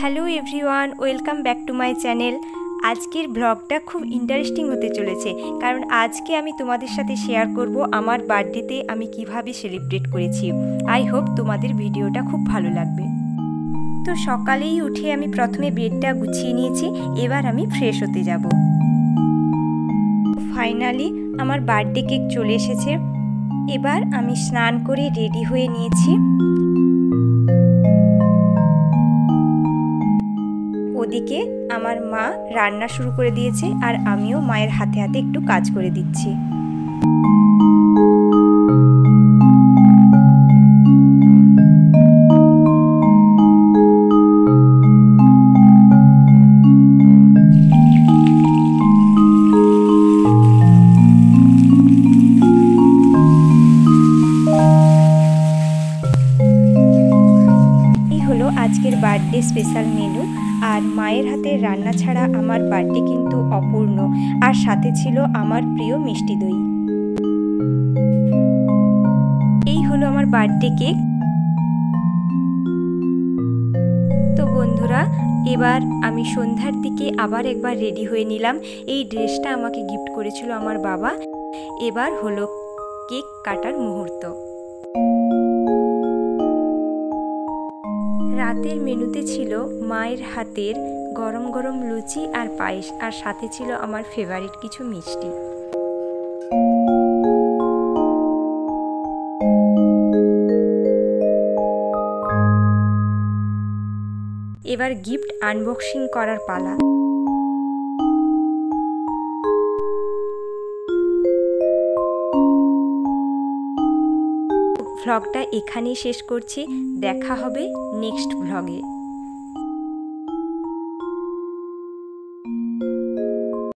Hello everyone, welcome back to my channel. আজকের ব্লগটা খুব ইন্টারেস্টিং হতে চলেছে, কারণ আজকে আমি তোমাদের সাথে শেয়ার করব আমার বার্থডেতে আমি কিভাবে সেলিব্রেট করেছি। আই হোপ তোমাদের ভিডিওটা খুব ভালো লাগবে। তো সকালেই উঠে আমি প্রথমে বেডটা গুছিয়ে নিয়েছি, এবার আমি ফ্রেশ হতে যাব। ফাইনালি আমার বার্থডে কেক চলে এসেছে। এবার আমি স্নান করে রেডি হয়ে নিয়েছি। ওদিকে আমার মা রান্না শুরু করে দিয়েছে, আর আমিও মায়ের হাতে হাতে একটু কাজ করে দিচ্ছি। এই হলো আজকের বার্থডে স্পেশাল মেনু। আর মায়ের হাতের রান্না ছাড়া আমার বার্থডে কিন্তু অপূর্ণ। আর সাথে ছিল আমার প্রিয় মিষ্টি দই। এই হলো আমার বার্থডে কেক। তো বন্ধুরা, এবার আমি সন্ধ্যার দিকে আবার একবার রেডি হয়ে নিলাম। এই ড্রেসটা আমাকে গিফট করেছিল আমার বাবা। এবার হলো কেক কাটার মুহূর্ত। রাতের মেনুতে ছিল মায়ের হাতের গরম গরম লুচি আর পায়েস, আর সাথে ছিল আমার ফেভারিট কিছু মিষ্টি। এবার গিফট আনবক্সিং করার পালা। ভ্লগটা এখানেই শেষ করছি। দেখা হবে নেক্সট ভ্লগে।